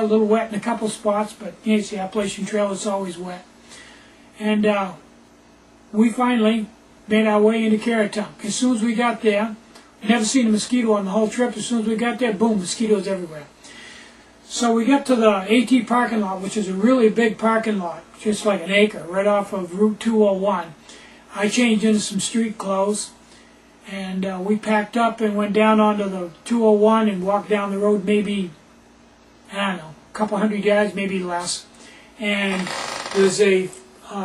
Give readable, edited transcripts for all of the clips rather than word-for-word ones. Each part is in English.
A little wet in a couple spots, but it's the Appalachian Trail, it's always wet. And we finally made our way into Caratunk. As soon as we got there, never seen a mosquito on the whole trip. As soon as we got there, boom, mosquitoes everywhere. So we got to the AT parking lot, which is a really big parking lot, just like an acre, right off of Route 201. I changed into some street clothes, and we packed up and went down onto the 201 and walked down the road maybe, I don't know, a couple hundred yards, maybe less. And there's a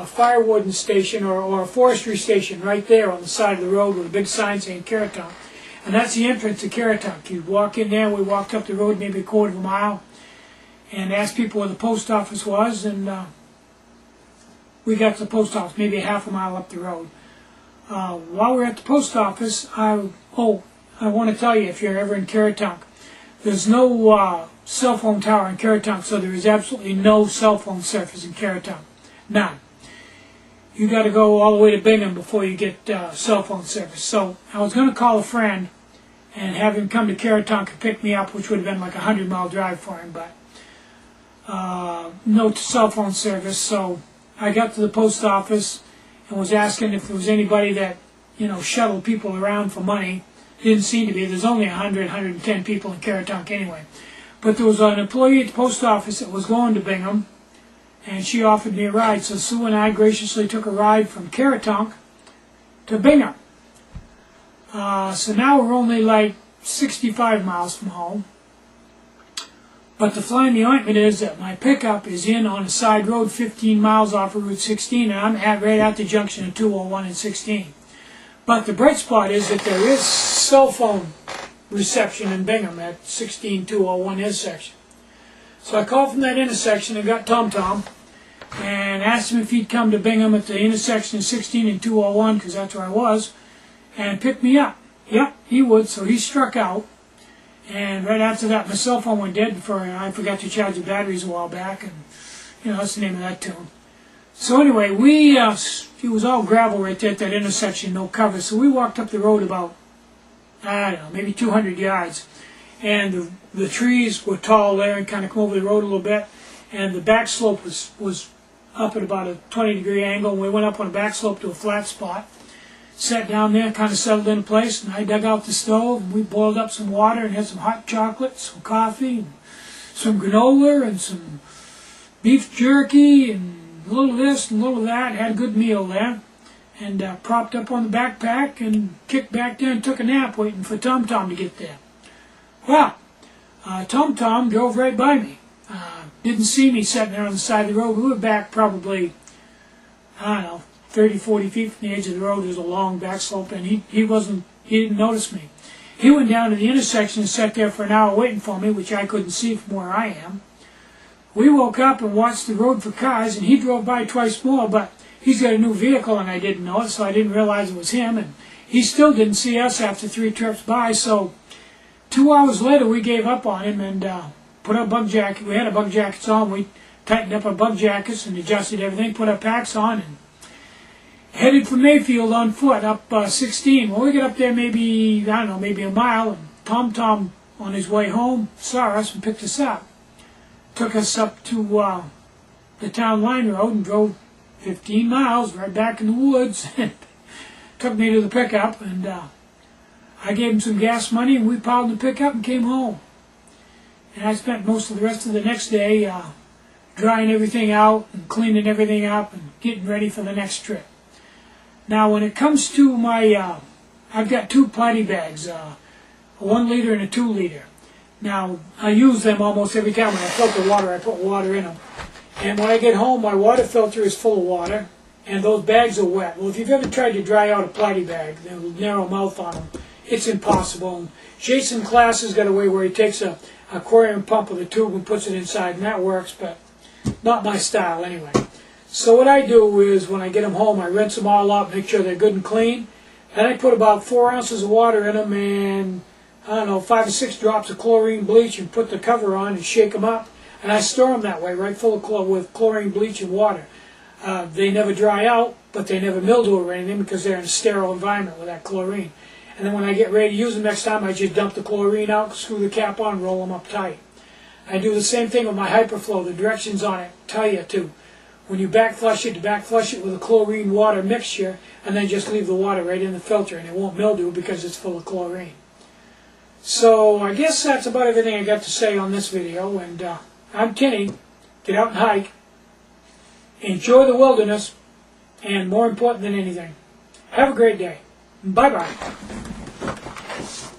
firewood station or a forestry station right there on the side of the road with a big sign saying Caratunk. And that's the entrance to Caratunk. You walk in there. We walked up the road maybe a quarter of a mile and asked people where the post office was, and we got to the post office maybe a half a mile up the road. While we were at the post office, I want to tell you, if you're ever in Caratunk, there's no cell phone tower in Caratunk, so there is absolutely no cell phone service in Caratunk. None. You got to go all the way to Bingham before you get cell phone service. So I was going to call a friend and have him come to Caratunk and pick me up, which would have been like a 100-mile drive for him, but no cell phone service. So I got to the post office and was asking if there was anybody that, shuttled people around for money. Didn't seem to be. There's only 100, 110 people in Caratunk anyway. But there was an employee at the post office that was going to Bingham, and she offered me a ride. So Sue and I graciously took a ride from Caratunk to Bingham. So now we're only like 65 miles from home. But the fly in the ointment is that my pickup is in on a side road 15 miles off of Route 16, and I'm right at the junction of 201 and 16. But the bright spot is that there is cell phone reception in Bingham at 16-201 intersection. So I called from that intersection and got TomTom and asked him if he'd come to Bingham at the intersection of 16 and 201, because that's where I was, and pick me up. Yep, he would, so he struck out. And right after that, my cell phone went dead before I forgot to charge the batteries a while back, and that's the name of that tune. So anyway, it was all gravel right there at that intersection, no cover. So we walked up the road about, I don't know, maybe 200 yards. And the trees were tall there and kind of come over the road a little bit. And the back slope was up at about a 20-degree angle. And we went up on a back slope to a flat spot. Sat down there, kind of settled into place. And I dug out the stove, and we boiled up some water and had some hot chocolate, some coffee, and some granola, and some beef jerky, and a little this and a little that. Had a good meal there. And propped up on the backpack and kicked back there and took a nap waiting for TomTom to get there. Well, TomTom drove right by me. Didn't see me sitting there on the side of the road. We were back probably, I don't know, 30, 40 feet from the edge of the road. There's a long back slope, and he didn't notice me. He went down to the intersection and sat there for an hour waiting for me, which I couldn't see from where I am. We woke up and watched the road for cars, and he drove by twice more, but he's got a new vehicle and I didn't know it, so I didn't realize it was him, and he still didn't see us after 3 trips by. So 2 hours later we gave up on him and put our bug jacket. We had our bug jackets on. We tightened up our bug jackets and adjusted everything, put our packs on, and headed for Mayfield on foot up 16. Well, we got up there maybe, I don't know, maybe a mile, and TomTom on his way home saw us and picked us up. Took us up to the town line road and drove 15 miles right back in the woods. Took me to the pickup, and I gave him some gas money, and we piled the pickup and came home. And I spent most of the rest of the next day drying everything out and cleaning everything up and getting ready for the next trip. Now, when it comes to my, I've got 2 potty bags, a 1 liter and a 2 liter. Now, I use them almost every time. When I filter water, I put water in them. And when I get home, my water filter is full of water, and those bags are wet. Well, if you've ever tried to dry out a potty bag, the narrow mouth on them, it's impossible. And Jason Class has got a way where he takes a aquarium pump with a tube and puts it inside, and that works, but not my style anyway. So what I do is, when I get them home, I rinse them all up, make sure they're good and clean. Then I put about 4 ounces of water in them and, I don't know, 5 or 6 drops of chlorine bleach, and put the cover on and shake them up. And I store them that way, right full of with chlorine bleach and water. They never dry out, but they never mildew or anything because they're in a sterile environment with that chlorine. And then when I get ready to use them next time, I just dump the chlorine out, screw the cap on, roll them up tight. I do the same thing with my hyperflow. The directions on it tell you to. When you back flush it, with a chlorine water mixture, and then just leave the water right in the filter, and it won't mildew because it's full of chlorine. So I guess that's about everything I got to say on this video. And I'm Kenny. Get out and hike. Enjoy the wilderness. And more important than anything, have a great day. Bye-bye.